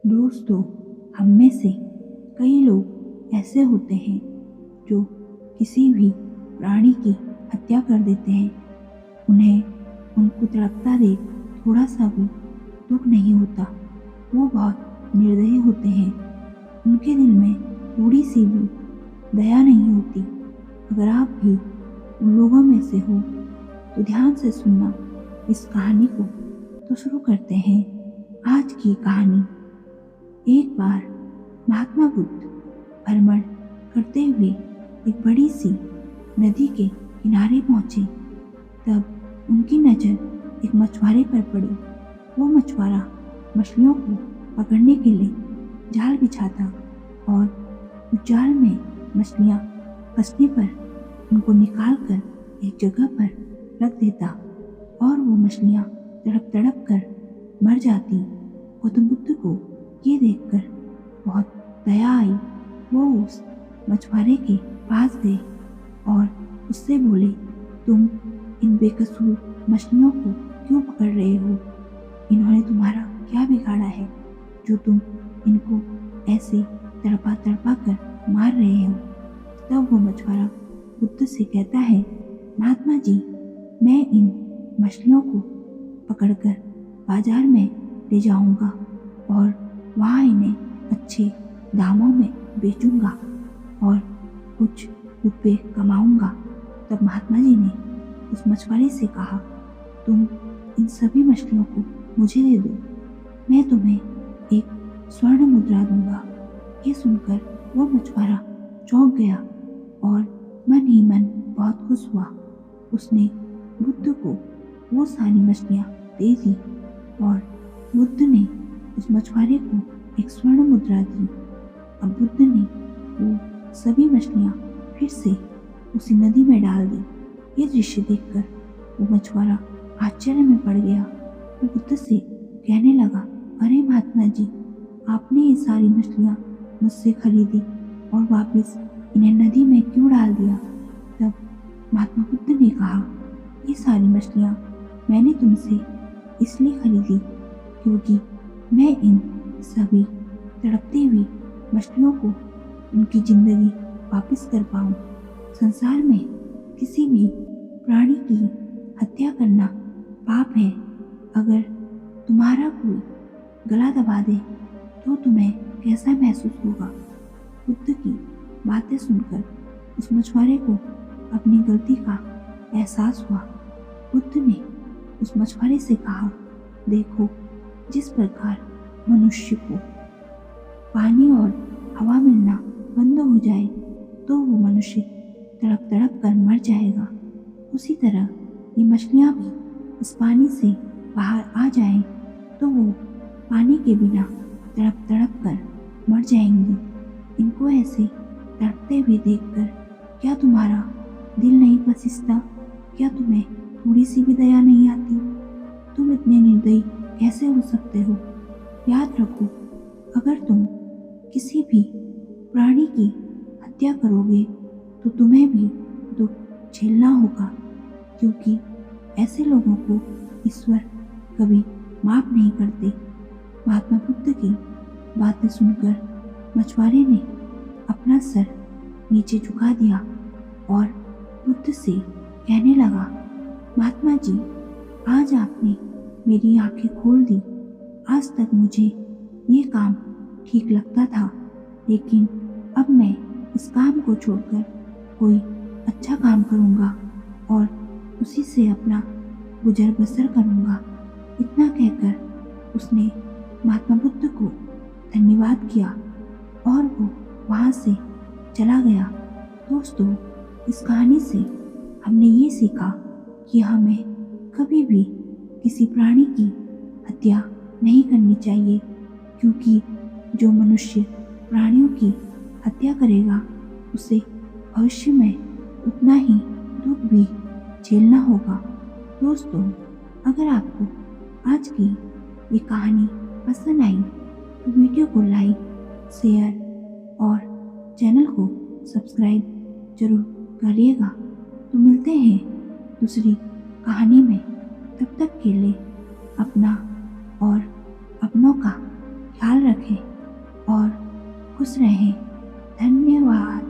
दोस्तों, हम में से कई लोग ऐसे होते हैं जो किसी भी प्राणी की हत्या कर देते हैं। उन्हें उनको तड़पता देख थोड़ा सा भी दुख नहीं होता। वो बहुत निर्दयी होते हैं। उनके दिल में थोड़ी सी भी दया नहीं होती। अगर आप भी उन लोगों में से हो तो ध्यान से सुनना इस कहानी को। तो शुरू करते हैं आज की कहानी। एक बार महात्मा बुद्ध भ्रमण करते हुए एक बड़ी सी नदी के किनारे पहुंचे। तब उनकी नज़र एक मछुआरे पर पड़ी। वो मछुआरा मछलियों को पकड़ने के लिए जाल बिछाता और उस जाल में मछलियां फंसने पर उनको निकाल कर एक जगह पर रख देता और वो मछलियां तड़प तड़प कर मर जाती। गौतम बुद्ध को ये देखकर बहुत दया आई। वो उस मछुआरे के पास गए और उससे बोले, तुम इन बेकसूर मछलियों को क्यों पकड़ रहे हो? इन्होंने तुम्हारा क्या बिगाड़ा है जो तुम इनको ऐसे तड़पा तड़पा कर मार रहे हो? तब वो मछुआरा बुद्ध से कहता है, महात्मा जी, मैं इन मछलियों को पकड़कर बाजार में ले जाऊंगा और वहाँ इन्हें अच्छे दामों में बेचूंगा और कुछ रुपए कमाऊंगा। तब महात्मा जी ने उस मछुआरे से कहा, तुम इन सभी मछलियों को मुझे दे दो, मैं तुम्हें एक स्वर्ण मुद्रा दूंगा। ये सुनकर वो मछुआरा चौंक गया और मन ही मन बहुत खुश हुआ। उसने बुद्ध को वो सारी मछलियाँ दे दी और बुद्ध ने उस मछुआरे को एक स्वर्ण मुद्रा दी। अब बुद्ध ने वो सभी मछलियाँ फिर से उसी नदी में डाल दी। ये दृश्य देखकर वो मछुआरा आश्चर्य में पड़ गया। वो बुद्ध से कहने लगा, अरे महात्मा जी, आपने ये सारी मछलियाँ मुझसे खरीदी और वापस इन्हें नदी में क्यों डाल दिया? तब महात्मा बुद्ध ने कहा, ये सारी मछलियाँ मैंने तुमसे इसलिए खरीदी क्योंकि मैं इन सभी तड़पती हुई मछलियों को उनकी जिंदगी वापस कर पाऊँ। संसार में किसी भी प्राणी की हत्या करना पाप है। अगर तुम्हारा कोई गला दबा दे तो तुम्हें कैसा महसूस होगा? बुद्ध की बातें सुनकर उस मछुआरे को अपनी गलती का एहसास हुआ। बुद्ध ने उस मछुआरे से कहा, देखो, जिस प्रकार मनुष्य को पानी और हवा मिलना बंद हो जाए तो वो मनुष्य तड़प तड़प कर मर जाएगा, उसी तरह ये मछलियाँ भी इस पानी से बाहर आ जाएं तो वो पानी के बिना तड़प तड़प कर मर जाएंगी। इनको ऐसे तड़पते हुए देखकर क्या तुम्हारा दिल नहीं पसीजता? क्या तुम्हें थोड़ी सी भी दया नहीं आती? तुम इतने निर्दयी कैसे हो सकते हो? याद रखो, अगर तुम किसी भी प्राणी की हत्या करोगे तो तुम्हें भी दुख झेलना होगा, क्योंकि ऐसे लोगों को ईश्वर कभी माफ नहीं करते। महात्मा बुद्ध की बातें सुनकर मछुआरे ने अपना सर नीचे झुका दिया और बुद्ध से कहने लगा, महात्मा जी, आज आपने मेरी आंखें खोल दी। आज तक मुझे ये काम ठीक लगता था, लेकिन अब मैं इस काम को छोड़कर कोई अच्छा काम करूँगा और उसी से अपना गुजर बसर करूँगा। इतना कहकर उसने महात्मा बुद्ध को धन्यवाद किया और वो वहाँ से चला गया। दोस्तों, इस कहानी से हमने ये सीखा कि हमें कभी भी किसी प्राणी की हत्या नहीं करनी चाहिए, क्योंकि जो मनुष्य प्राणियों की हत्या करेगा उसे भविष्य में उतना ही दुख भी झेलना होगा। दोस्तों, अगर आपको आज की ये कहानी पसंद आई तो वीडियो को लाइक, शेयर और चैनल को सब्सक्राइब जरूर करिएगा। तो मिलते हैं दूसरी कहानी में। तब तक के लिए अपना और अपनों का ख्याल रखें। खुश रहें। धन्यवाद।